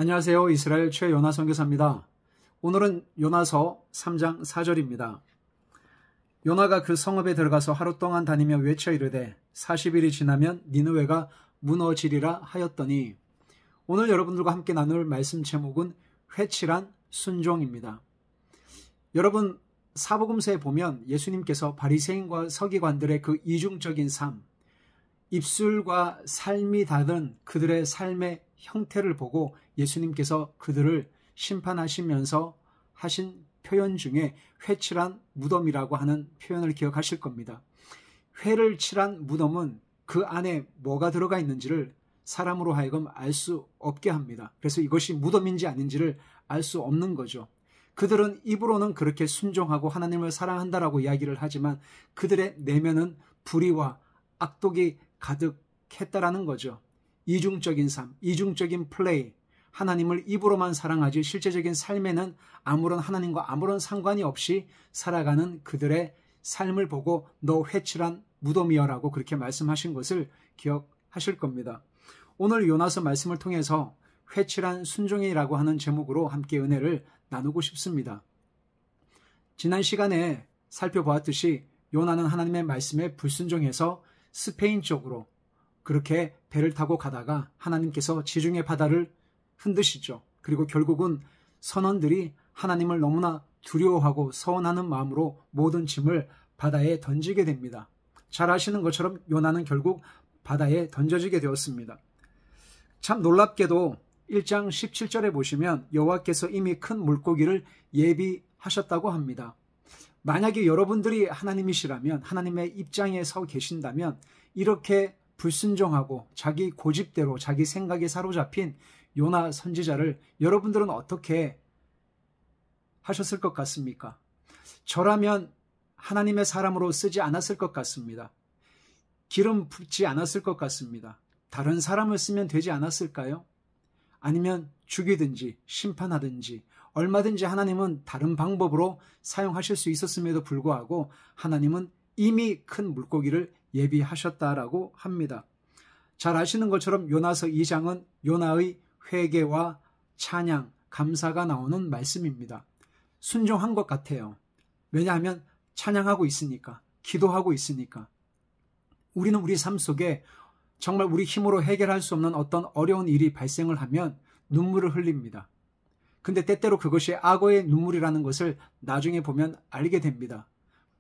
안녕하세요. 이스라엘 최요나 선교사입니다. 오늘은 요나서 3장 4절입니다. 요나가 그 성읍에 들어가서 하루 동안 다니며 외쳐 이르되 40일이 지나면 니느웨가 무너지리라 하였더니, 오늘 여러분들과 함께 나눌 말씀 제목은 회칠한 순종입니다. 여러분, 사복음서에 보면 예수님께서 바리새인과 서기관들의 그 이중적인 삶, 입술과 삶이 다른 그들의 삶의 형태를 보고 예수님께서 그들을 심판하시면서 하신 표현 중에 회칠한 무덤이라고 하는 표현을 기억하실 겁니다. 회를 칠한 무덤은 그 안에 뭐가 들어가 있는지를 사람으로 하여금 알 수 없게 합니다. 그래서 이것이 무덤인지 아닌지를 알 수 없는 거죠. 그들은 입으로는 그렇게 순종하고 하나님을 사랑한다라고 이야기를 하지만 그들의 내면은 불의와 악독이 가득했다라는 거죠. 이중적인 삶, 이중적인 플레이, 하나님을 입으로만 사랑하지 실제적인 삶에는 아무런 하나님과 아무런 상관이 없이 살아가는 그들의 삶을 보고 너 회칠한 무덤이여라고 그렇게 말씀하신 것을 기억하실 겁니다. 오늘 요나서 말씀을 통해서 회칠한 순종이라고 하는 제목으로 함께 은혜를 나누고 싶습니다. 지난 시간에 살펴보았듯이 요나는 하나님의 말씀에 불순종해서 스페인 쪽으로 그렇게 배를 타고 가다가 하나님께서 지중해 바다를 흔드시죠. 그리고 결국은 선원들이 하나님을 너무나 두려워하고 서원하는 마음으로 모든 짐을 바다에 던지게 됩니다. 잘 아시는 것처럼 요나는 결국 바다에 던져지게 되었습니다. 참 놀랍게도 1장 17절에 보시면 여호와께서 이미 큰 물고기를 예비하셨다고 합니다. 만약에 여러분들이 하나님이시라면, 하나님의 입장에 서 계신다면 이렇게 불순종하고 자기 고집대로 자기 생각에 사로잡힌 요나 선지자를 여러분들은 어떻게 하셨을 것 같습니까? 저라면 하나님의 사람으로 쓰지 않았을 것 같습니다. 기름 붓지 않았을 것 같습니다. 다른 사람을 쓰면 되지 않았을까요? 아니면 죽이든지 심판하든지 얼마든지 하나님은 다른 방법으로 사용하실 수 있었음에도 불구하고 하나님은 이미 큰 물고기를 예비하셨다라고 합니다. 잘 아시는 것처럼 요나서 2장은 요나의 회개와 찬양, 감사가 나오는 말씀입니다. 순종한 것 같아요. 왜냐하면 찬양하고 있으니까, 기도하고 있으니까. 우리는 우리 삶 속에 정말 우리 힘으로 해결할 수 없는 어떤 어려운 일이 발생을 하면 눈물을 흘립니다. 근데 때때로 그것이 악어의 눈물이라는 것을 나중에 보면 알게 됩니다.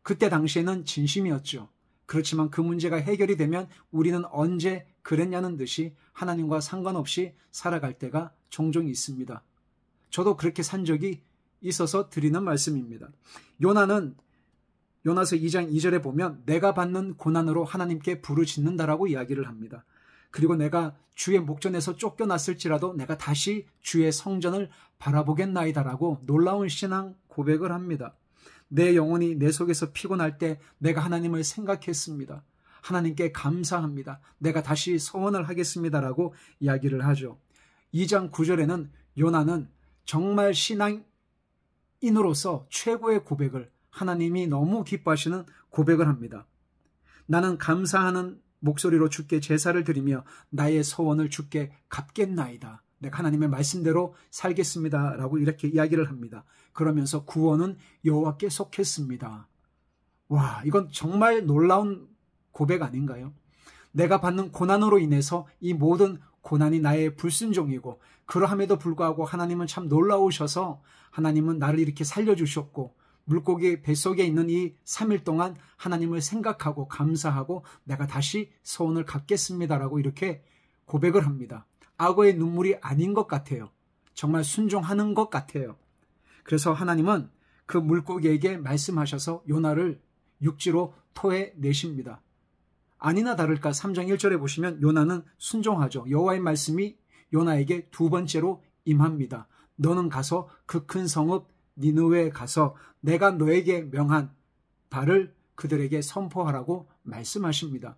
그때 당시에는 진심이었죠. 그렇지만 그 문제가 해결이 되면 우리는 언제 그랬냐는 듯이 하나님과 상관없이 살아갈 때가 종종 있습니다. 저도 그렇게 산 적이 있어서 드리는 말씀입니다. 요나는 요나서 2장 2절에 보면 내가 받는 고난으로 하나님께 부르짖는다라고 이야기를 합니다. 그리고 내가 주의 목전에서 쫓겨났을지라도 내가 다시 주의 성전을 바라보겠나이다라고 놀라운 신앙 고백을 합니다. 내 영혼이 내 속에서 피곤할 때 내가 하나님을 생각했습니다. 하나님께 감사합니다. 내가 다시 서원을 하겠습니다라고 이야기를 하죠. 2장 9절에는 요나는 정말 신앙인으로서 최고의 고백을, 하나님이 너무 기뻐하시는 고백을 합니다. 나는 감사하는 목소리로 주께 제사를 드리며 나의 소원을 주께 갚겠나이다. 내가 하나님의 말씀대로 살겠습니다. 라고 이렇게 이야기를 합니다. 그러면서 구원은 여호와께 속했습니다. 와, 이건 정말 놀라운 고백 아닌가요? 내가 받는 고난으로 인해서 이 모든 고난이 나의 불순종이고, 그러함에도 불구하고 하나님은 참 놀라우셔서 하나님은 나를 이렇게 살려주셨고, 물고기 뱃속에 있는 이 3일 동안 하나님을 생각하고 감사하고 내가 다시 소원을 갚겠습니다라고 이렇게 고백을 합니다. 악어의 눈물이 아닌 것 같아요. 정말 순종하는 것 같아요. 그래서 하나님은 그 물고기에게 말씀하셔서 요나를 육지로 토해내십니다. 아니나 다를까 3장 1절에 보시면 요나는 순종하죠. 여호와의 말씀이 요나에게 두 번째로 임합니다. 너는 가서 그 큰 성읍 니느웨에 가서 내가 너에게 명한 바를 그들에게 선포하라고 말씀하십니다.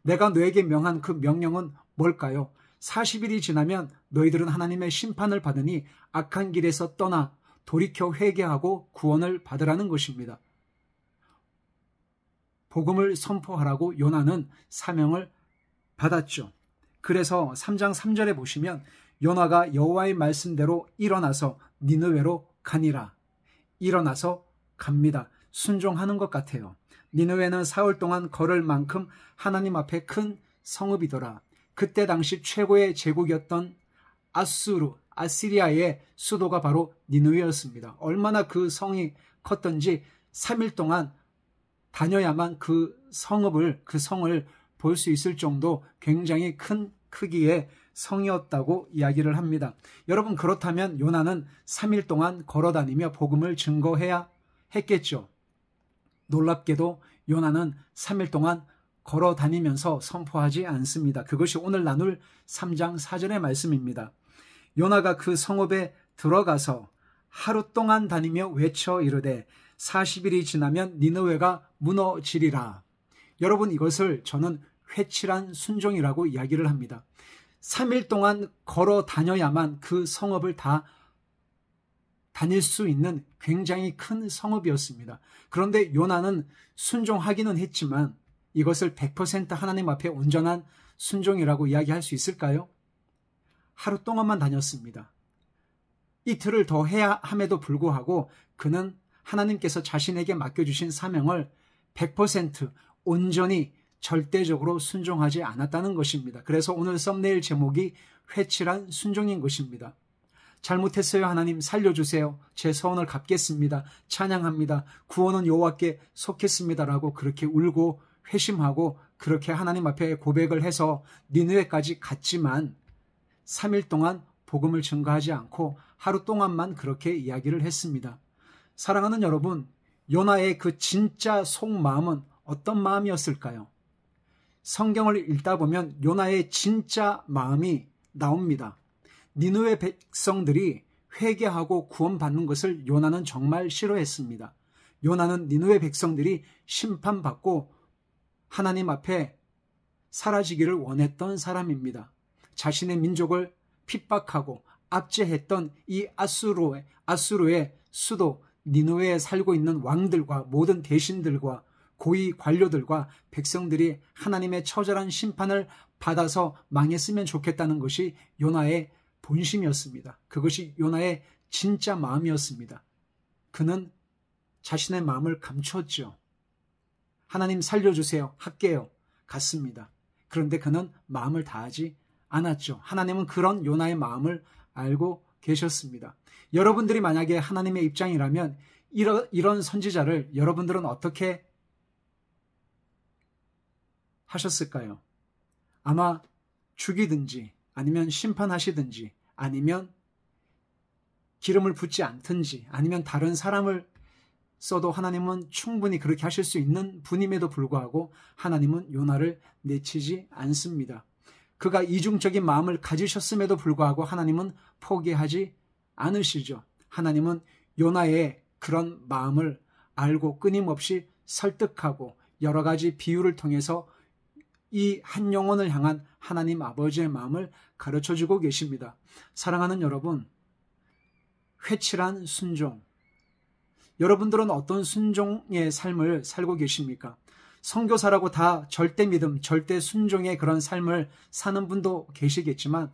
내가 너에게 명한 그 명령은 뭘까요? 40일이 지나면 너희들은 하나님의 심판을 받으니 악한 길에서 떠나 돌이켜 회개하고 구원을 받으라는 것입니다. 복음을 선포하라고 요나는 사명을 받았죠. 그래서 3장 3절에 보시면 요나가 여호와의 말씀대로 일어나서 니느웨로 가니라. 일어나서 갑니다. 순종하는 것 같아요. 니느웨는 사흘 동안 걸을 만큼 하나님 앞에 큰 성읍이더라. 그때 당시 최고의 제국이었던 아시리아의 수도가 바로 니느웨였습니다. 얼마나 그 성이 컸던지 3일 동안 다녀야만 그 성을 볼 수 있을 정도 굉장히 큰 크기의 성이었다고 이야기를 합니다. 여러분, 그렇다면 요나는 3일 동안 걸어다니며 복음을 증거해야 했겠죠. 놀랍게도 요나는 3일 동안 걸어다니면서 선포하지 않습니다. 그것이 오늘 나눌 3장 4절의 말씀입니다. 요나가 그 성읍에 들어가서 하루 동안 다니며 외쳐 이르되 40일이 지나면 니느웨가 무너지리라. 여러분, 이것을 저는 회칠한 순종이라고 이야기를 합니다. 3일 동안 걸어 다녀야만 그 성읍을 다 다닐 수 있는 굉장히 큰 성읍이었습니다. 그런데 요나는 순종하기는 했지만 이것을 100% 하나님 앞에 온전한 순종이라고 이야기할 수 있을까요? 하루 동안만 다녔습니다. 이틀을 더 해야 함에도 불구하고 그는 하나님께서 자신에게 맡겨주신 사명을 100% 온전히 절대적으로 순종하지 않았다는 것입니다. 그래서 오늘 썸네일 제목이 회칠한 순종인 것입니다. 잘못했어요. 하나님 살려주세요. 제 서원을 갚겠습니다. 찬양합니다. 구원은 여호와께 속했습니다라고 그렇게 울고 회심하고 그렇게 하나님 앞에 고백을 해서 니느웨까지 갔지만 3일 동안 복음을 증거하지 않고 하루 동안만 그렇게 이야기를 했습니다. 사랑하는 여러분, 요나의 그 진짜 속마음은 어떤 마음이었을까요? 성경을 읽다 보면 요나의 진짜 마음이 나옵니다. 니느웨 백성들이 회개하고 구원받는 것을 요나는 정말 싫어했습니다. 요나는 니느웨 백성들이 심판받고 하나님 앞에 사라지기를 원했던 사람입니다. 자신의 민족을 핍박하고 압제했던 이 아수르의 수도 니느웨에 살고 있는 왕들과 모든 대신들과 고위 관료들과 백성들이 하나님의 처절한 심판을 받아서 망했으면 좋겠다는 것이 요나의 본심이었습니다. 그것이 요나의 진짜 마음이었습니다. 그는 자신의 마음을 감추었죠. 하나님 살려주세요. 할게요. 갔습니다. 그런데 그는 마음을 다하지 않았죠. 하나님은 그런 요나의 마음을 알고 계셨습니다. 여러분들이 만약에 하나님의 입장이라면 이런 선지자를 여러분들은 어떻게 하셨을까요? 아마 죽이든지 아니면 심판하시든지 아니면 기름을 붓지 않든지 아니면 다른 사람을 써도 하나님은 충분히 그렇게 하실 수 있는 분임에도 불구하고 하나님은 요나를 내치지 않습니다. 그가 이중적인 마음을 가지셨음에도 불구하고 하나님은 포기하지 않으시죠. 하나님은 요나의 그런 마음을 알고 끊임없이 설득하고 여러 가지 비유를 통해서 이 한 영혼을 향한 하나님 아버지의 마음을 가르쳐주고 계십니다. 사랑하는 여러분, 회칠한 순종. 여러분들은 어떤 순종의 삶을 살고 계십니까? 선교사라고 다 절대 믿음, 절대 순종의 그런 삶을 사는 분도 계시겠지만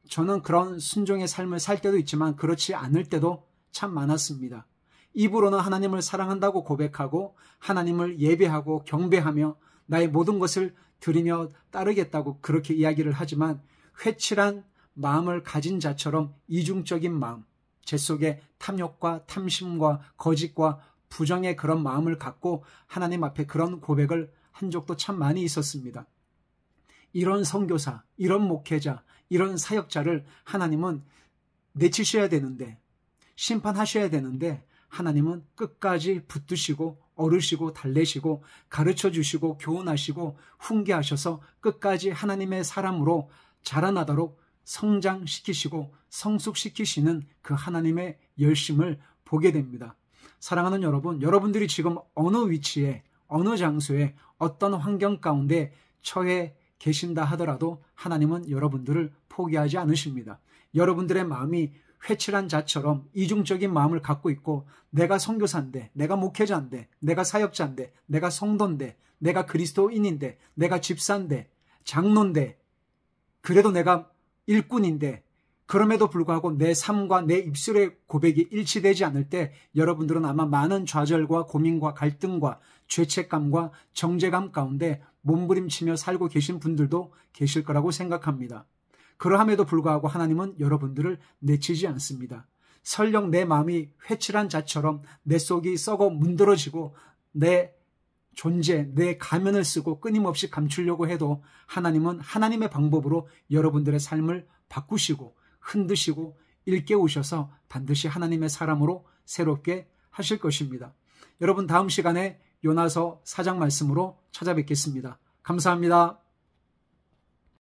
저는 그런 순종의 삶을 살 때도 있지만 그렇지 않을 때도 참 많았습니다. 입으로는 하나님을 사랑한다고 고백하고 하나님을 예배하고 경배하며 나의 모든 것을 드리며 따르겠다고 그렇게 이야기를 하지만 회칠한 마음을 가진 자처럼 이중적인 마음, 제 속에 탐욕과 탐심과 거짓과 부정의 그런 마음을 갖고 하나님 앞에 그런 고백을 한 적도 참 많이 있었습니다. 이런 선교사, 이런 목회자, 이런 사역자를 하나님은 내치셔야 되는데, 심판하셔야 되는데 하나님은 끝까지 붙드시고 어르시고 달래시고 가르쳐주시고 교훈하시고 훈계하셔서 끝까지 하나님의 사람으로 자라나도록 성장시키시고 성숙시키시는 그 하나님의 열심을 보게 됩니다. 사랑하는 여러분, 여러분들이 지금 어느 위치에 어느 장소에 어떤 환경 가운데 처해 계신다 하더라도 하나님은 여러분들을 포기하지 않으십니다. 여러분들의 마음이 회칠한 자처럼 이중적인 마음을 갖고 있고 내가 선교사인데, 내가 목회자인데, 내가 사역자인데, 내가 성도인데, 내가 그리스도인인데, 내가 집사인데, 장로인데, 그래도 내가 일꾼인데 그럼에도 불구하고 내 삶과 내 입술의 고백이 일치되지 않을 때 여러분들은 아마 많은 좌절과 고민과 갈등과 죄책감과 정죄감 가운데 몸부림치며 살고 계신 분들도 계실 거라고 생각합니다. 그러함에도 불구하고 하나님은 여러분들을 내치지 않습니다. 설령 내 마음이 회칠한 자처럼 내 속이 썩어 문드러지고 내 존재, 내 가면을 쓰고 끊임없이 감추려고 해도 하나님은 하나님의 방법으로 여러분들의 삶을 바꾸시고 흔드시고 일깨우셔서 반드시 하나님의 사람으로 새롭게 하실 것입니다. 여러분, 다음 시간에 요나서 4장 말씀으로 찾아뵙겠습니다. 감사합니다.